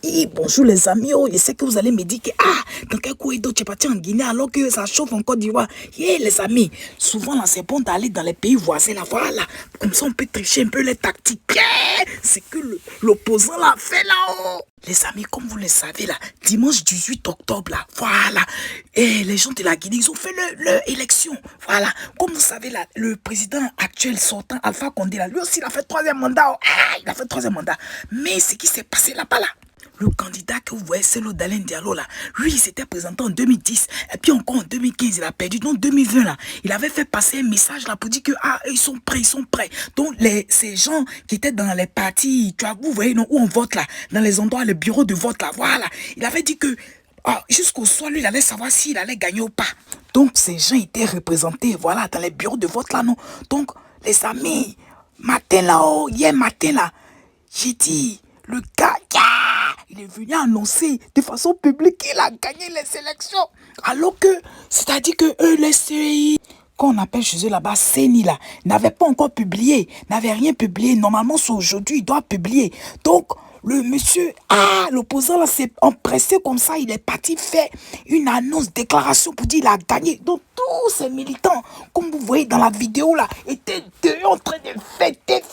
Et bonjour les amis, oh, je sais que vous allez me dire que dans quel coin d'autre tu es parti en Guinée alors que ça chauffe en Côte d'Ivoire. Les amis, souvent là c'est bon d'aller dans les pays voisins là, voilà. Comme ça on peut tricher un peu les tactiques. C'est que l'opposant l'a fait là-haut. Les amis, comme vous le savez là, dimanche 18 octobre là, voilà. Et les gens de la Guinée, ils ont fait leur élection. Voilà. Comme vous savez là, le président actuel sortant, Alpha Condé là, lui aussi il a fait 3e mandat. Il a fait 3e mandat. Mais ce qui s'est passé là-bas là, le candidat que vous voyez, c'est le Dalen Diallo là. Lui, il s'était présenté en 2010. Et puis encore en 2015, il a perdu. Donc 2020 là, il avait fait passer un message là pour dire que ils sont prêts, ils sont prêts. Donc ces gens qui étaient dans les partis, tu vois, vous voyez non, où on vote là, dans les endroits, le bureau de vote là, voilà. Il avait dit que jusqu'au soir, lui, il allait savoir s'il allait gagner ou pas. Donc ces gens étaient représentés, voilà, dans les bureaux de vote là, non. Donc les amis, matin là, hier matin là, j'ai dit, le gars, il est venu annoncer de façon publique qu'il a gagné les élections. Alors que, c'est-à-dire que eux, les CEI, qu'on appelle chez eux là-bas, CENI là, n'avaient pas encore publié, n'avaient rien publié. Normalement, c'est aujourd'hui, il doit publier. Donc, le monsieur, l'opposant là, s'est empressé comme ça, il est parti faire une annonce, déclaration pour dire qu'il a gagné. Donc tous ces militants, comme vous voyez dans la vidéo là, étaient en train de fêter.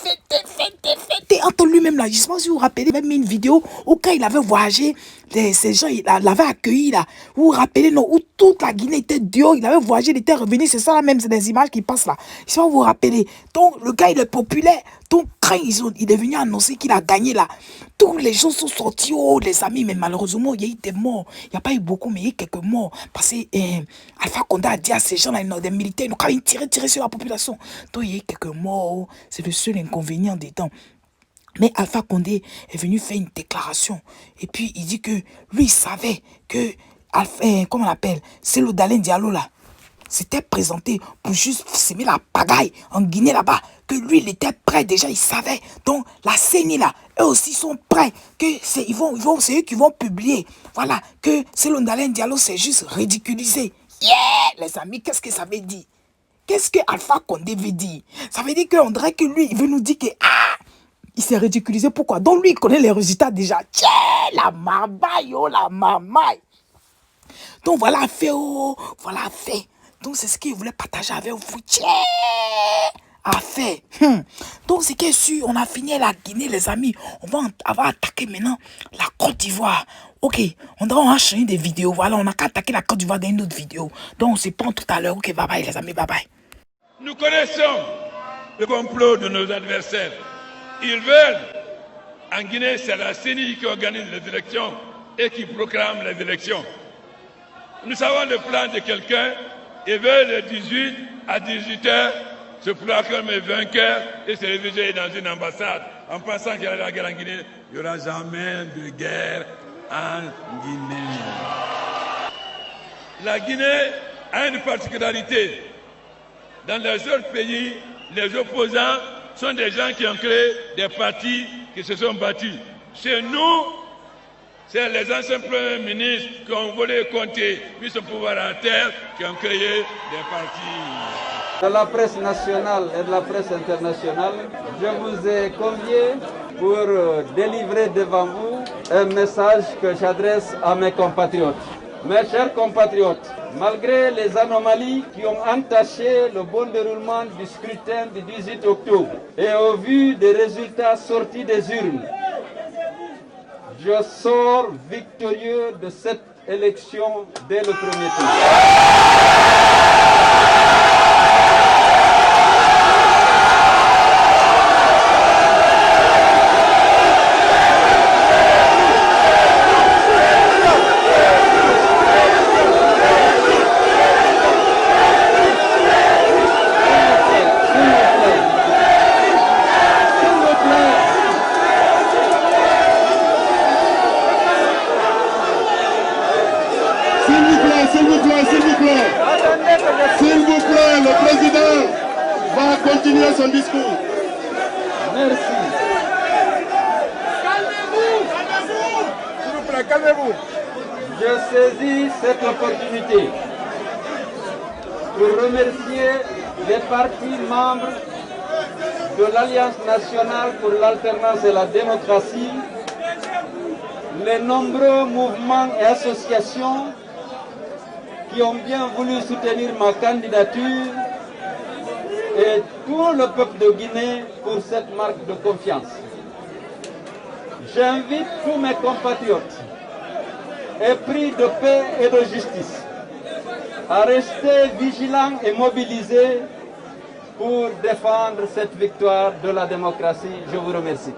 Entre lui-même là, je ne sais pas si vous vous rappelez, il avait mis une vidéo où quand il avait voyagé, ces gens, il l'avait accueilli là. Vous vous rappelez, non, où toute la Guinée était dehors, il avait voyagé, il était revenu, c'est ça là même, c'est des images qui passent là. Je ne sais pas si vous vous rappelez. Donc le gars, il est populaire. Donc quand il est venu annoncer qu'il a gagné là, tous les gens sont sortis, les amis, mais malheureusement, il y a eu des morts. Il n'y a pas eu beaucoup, mais il y a eu quelques morts. Parce que Alpha Condé a dit à ces gens-là, des militaires, ils ont quand même tiré sur la population. Donc il y a eu quelques morts, c'est le seul inconvénient des temps. Mais Alpha Condé est venu faire une déclaration. Et puis il dit que lui, il savait que, comment on l'appelle, c'est le Dalen Diallo là. S'était présenté pour juste s'aimer la pagaille en Guinée là-bas. Que lui, il était prêt déjà, il savait. Donc, la CENI là, eux aussi sont prêts. Que c'est eux qui vont publier. Voilà, que c'est le Dalen Diallo, c'est juste ridiculisé. Les amis, qu'est-ce que ça veut dire? Qu'est-ce que Alpha Condé veut dire? Ça veut dire qu'on dirait que lui, il veut nous dire que, il s'est ridiculisé. Pourquoi? Donc, lui, il connaît les résultats déjà. Tiens, la marmaille, la marmaille. Donc, voilà fait, voilà fait. Donc, c'est ce qu'il voulait partager avec vous. Tiens, à faire. Donc, c'est que sûr, on a fini la Guinée, les amis. On va attaquer maintenant la Côte d'Ivoire. Ok, on doit enchaîner des vidéos. Voilà, on n'a qu'à attaquer la Côte d'Ivoire dans une autre vidéo. Donc, on se prend tout à l'heure. Ok, bye bye, les amis, bye bye. Nous connaissons le complot de nos adversaires. Ils veulent, en Guinée, c'est la CENI qui organise les élections et qui proclame les élections. Nous savons le plan de quelqu'un, il veut le 18 à 18h se proclamer vainqueur et se réfugier dans une ambassade en pensant qu'il y a la guerre en Guinée. Il n'y aura jamais de guerre en Guinée. La Guinée a une particularité. Dans les autres pays, les opposants sont des gens qui ont créé des partis qui se sont battus. Chez nous, c'est les anciens premiers ministres qui ont volé compter, mis ce pouvoir à terre, qui ont créé des partis. De la presse nationale et de la presse internationale, je vous ai convié pour délivrer devant vous un message que j'adresse à mes compatriotes. Mes chers compatriotes, malgré les anomalies qui ont entaché le bon déroulement du scrutin du 18 octobre et au vu des résultats sortis des urnes, je sors victorieux de cette élection dès le premier tour. S'il vous plaît, le président va continuer son discours. Merci. S'il vous plaît, calmez-vous. Je saisis cette opportunité pour remercier les partis membres de l'Alliance nationale pour l'alternance et la démocratie, les nombreux mouvements et associations qui ont bien voulu soutenir ma candidature et tout le peuple de Guinée pour cette marque de confiance. J'invite tous mes compatriotes, épris de paix et de justice, à rester vigilants et mobilisés pour défendre cette victoire de la démocratie. Je vous remercie.